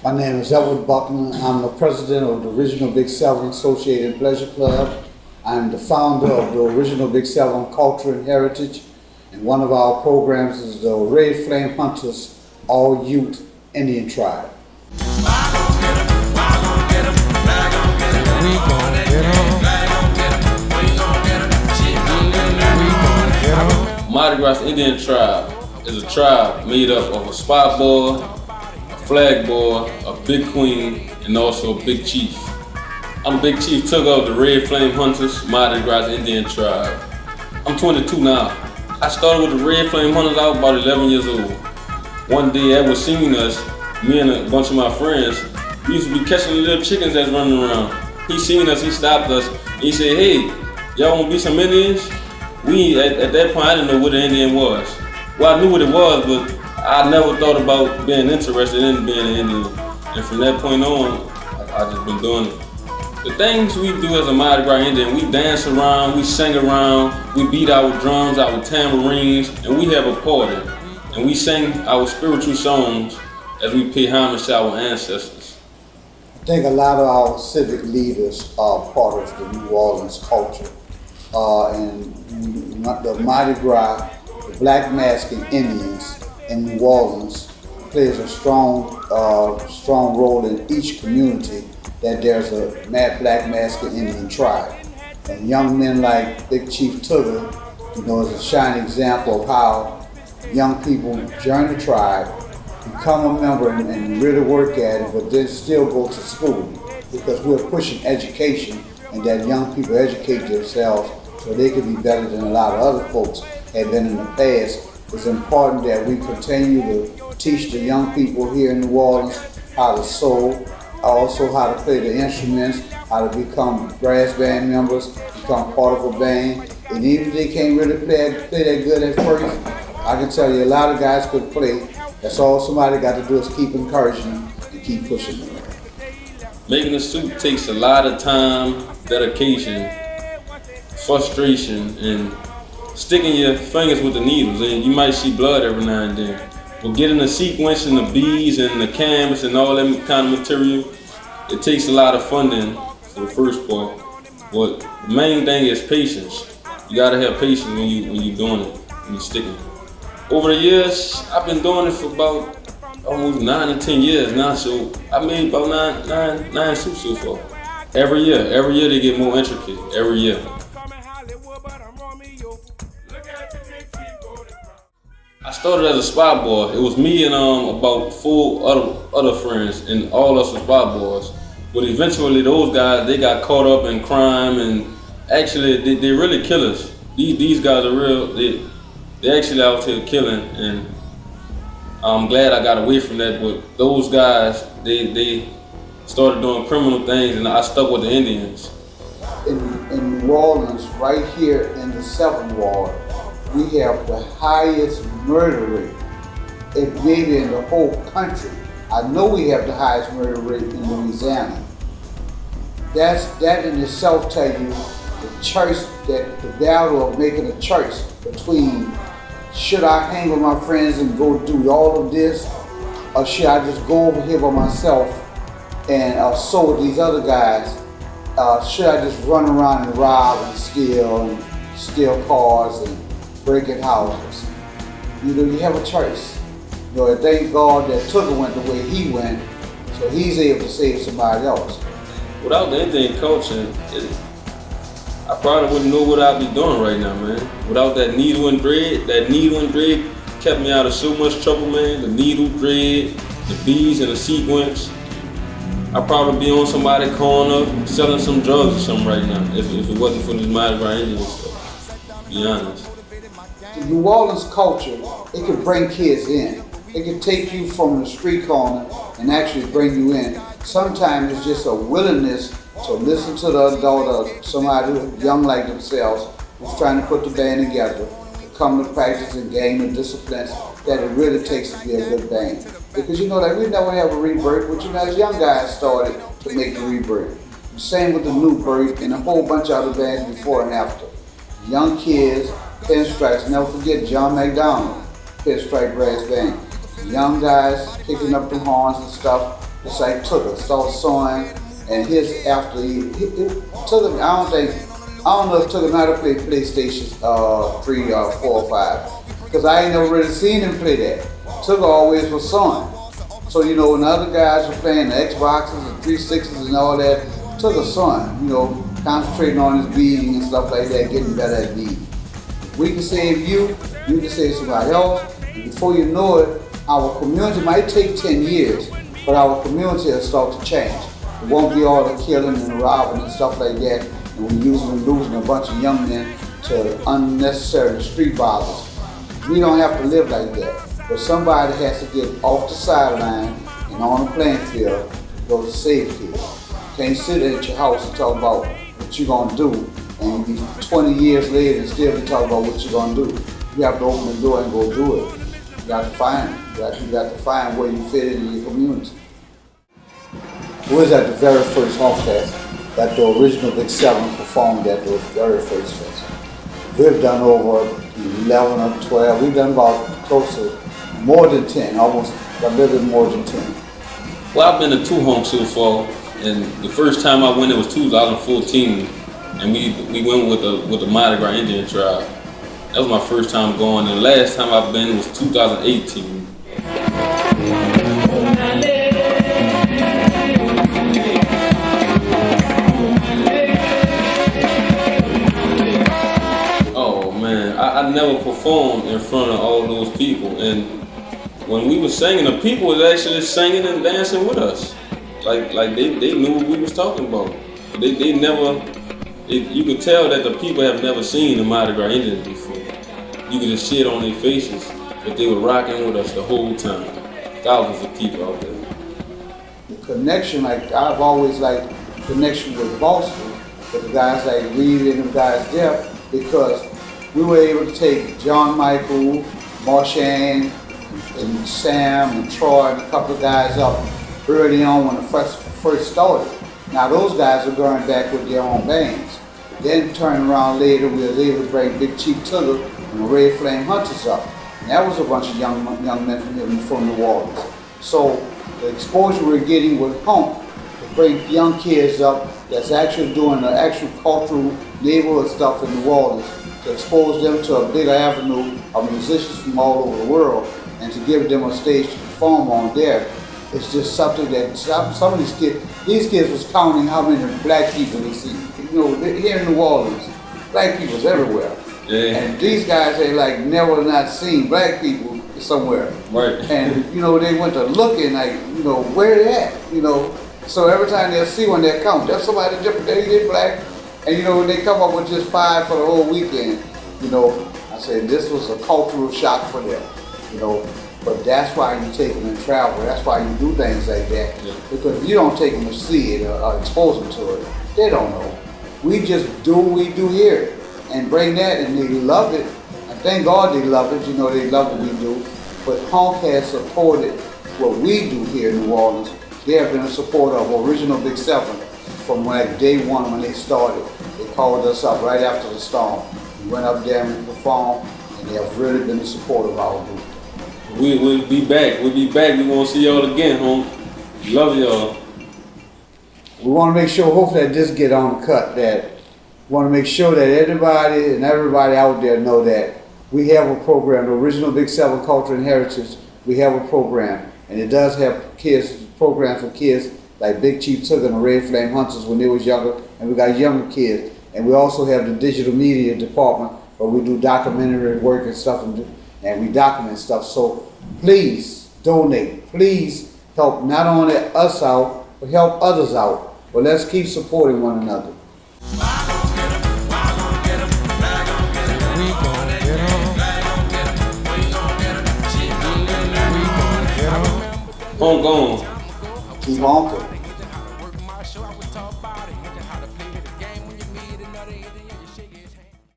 My name is Buckner. I'm the president of the Original Big Seven Associated Pleasure Club. I'm the founder of the Original Big Seven Culture and Heritage. And one of our programs is the Red Flame Hunters All Youth Indian Tribe. Mardi Gras Indian tribe is a tribe made up of a spot boy, a flag boy, a big queen, and also a big chief. I'm Big Chief Tugga of the Red Flame Hunters Mardi Gras Indian tribe. I'm 22 now. I started with the Red Flame Hunters. I was about 11 years old. One day, Ed was seeing us, me and a bunch of my friends. We used to be catching the little chickens that's running around. He seen us, he stopped us, and he said, "Hey, y'all wanna be some Indians?" At that point, I didn't know what an Indian was. Well, I knew what it was, but I never thought about being interested in being an Indian. And from that point on, I just been doing it. The things we do as a Mardi Gras Indian, we dance around, we sing around, we beat our drums, our tambourines, and we have a party. And we sing our spiritual songs as we pay homage to our ancestors. I think a lot of our civic leaders are part of the New Orleans culture. And the Mardi Gras, the Black Masking Indians in New Orleans plays a strong role in each community that there's a Black Masking Indian tribe. And young men like Big Chief Tugga, is a shining example of how young people join the tribe, become a member and really work at it, but then still go to school, because we're pushing education and that young people educate themselves so they can be better than a lot of other folks have been in the past. It's important that we continue to teach the young people here in New Orleans how to sew, also how to play the instruments, how to become brass band members, become part of a band. And even if they can't really play that good at first, I can tell you a lot of guys could play. That's all somebody got to do is keep encouraging them and keep pushing them. Making a suit takes a lot of time, dedication, frustration, and sticking your fingers with the needles, and you might see blood every now and then. But getting the sequence and the beads and the canvas and all that kind of material, it takes a lot of funding for the first part. But the main thing is patience. You gotta have patience when you're doing it, when you're sticking. Over the years, I've been doing it for about almost 9 to 10 years now, so I made about nine suits so far. Every year they get more intricate, every year. I started as a spot boy. It was me and about 4 other friends, and all us were spot boys. But eventually those guys, they got caught up in crime, and actually they really killers. These guys are real, they actually out here killing, and I'm glad I got away from that. But those guys, they started doing criminal things, and I stuck with the Indians. In New Orleans, right here in the 7th Ward, we have the highest murder rate, maybe in the whole country. I know we have the highest murder rate in Louisiana. That in itself tell you the battle of making a choice between should I hang with my friends and go do all of this, or should I just go over here by myself and sew with these other guys? Should I just run around and rob and steal cars and break in houses? You have a choice. Thank God that Tugga went the way he went, so he's able to save somebody else. Without the Indian culture, I probably wouldn't know what I'd be doing right now, man. Without that needle and thread kept me out of so much trouble, man. The needle, thread, the beads, and the sequence. I'd probably be on somebody's corner selling some drugs or something right now if it wasn't for this Mardi Gras Indian stuff, to be honest. The New Orleans culture, it can bring kids in. It can take you from the street corner and actually bring you in. Sometimes it's just a willingness to listen to the adult or somebody who's young like themselves who's trying to put the band together, to come to practice and gain the disciplines that it really takes to be a good band. Because we never have a rebirth, but as young guys started to make the rebirth. Same with the new birth and a whole bunch of other bands before and after. Young kids, pinstripes, never forget John McDonald, pinstripe brass band. Young guys picking up the horns and stuff, It's like Tugga started sewing, and his after Tugga, I don't know if Tugga might have played PlayStation 3 or 4 or 5, because I ain't never really seen him play that. Tugga always was sewing. So you know when the other guys were playing the Xboxes and 360s and all that, Tugga sewing, you know, concentrating on his beading and stuff like that, getting better at beading. We can save you can save somebody else, and before you know it, our community might take 10 years, but our community will start to change. It won't be all the killing and the robbing and stuff like that, and we're losing a bunch of young men to unnecessary street violence. We don't have to live like that, but somebody has to get off the sideline and on the playing field to go to safety. You can't sit at your house and talk about what you're gonna do, and be 20 years later and still be talking about what you're gonna do. You have to open the door and go do it. You got to find it. You got to find where you fit in your community. We was at the very first HONK Fest that the original Big 7 performed at the very first fest. We've done over 11 or 12. We've done about close to more than 10, almost a little bit more than 10. Well, I've been to 2 HONK so far, and the first time I went it was 2014, and we went with the Mardi Gras Indian tribe. That was my first time going, and the last time I've been was 2018. Oh man, I never performed in front of all those people, and when we were singing, the people was actually singing and dancing with us. Like they knew what we was talking about. They never, you could tell that the people have never seen the Mardi Gras Indians before. You could just see it on their faces, but they were rocking with us the whole time. Thousands of people out there. The connection, like I've always liked connection with Boston, with the guys like Reed and the guys there, because we were able to take John Michael, Marshan, and Sam and Troy and a couple of guys up early on when it first started. Now those guys are going back with their own bands. Then turning around later, we were able to bring Big Chief Tugga and the Red Flame Hunters up. And that was a bunch of young men from New Orleans. So the exposure we're getting with HONK to bring young kids up that's actually doing the actual cultural neighborhood stuff in New Orleans, to expose them to a bigger avenue of musicians from all over the world and to give them a stage to perform on there. It's just something that some of these kids was counting how many black people they see. You know, here in New Orleans, black people's everywhere. Yeah. And these guys ain't like never not seen black people somewhere. Right. And you know, they went to looking like, you know, where they at, you know. So every time they'll see one, they'll count. There's somebody different, they black. And you know, when they come up with just 5 for the whole weekend, you know, I said this was a cultural shock for them, you know. But that's why you take them and travel. That's why you do things like that. Yeah. Because if you don't take them to see it or expose them to it, they don't know. We just do what we do here and bring that, and they love it. And thank God they love it. You know, they love what we do. But HONK has supported what we do here in New Orleans. They have been a supporter of original Big 7 from like day one when they started. They called us up right after the storm. We went up there and we performed, and they have really been a supporter of our group. We'll be back. We'll be back. We want to see y'all again, HONK. Love y'all. We want to make sure, hopefully that this get on the cut, that we want to make sure that everybody out there know that we have a program, the original Big 7 Culture and Heritage. We have a program, and it does have programs for kids like Big Chief Tugga and the Red Flame Hunters when they was younger, and we got younger kids. And we also have the digital media department where we do documentary work and stuff, and we document stuff. So please donate. Please help not only us out, but help others out. But let's keep supporting one another. HONK on. Keep honking.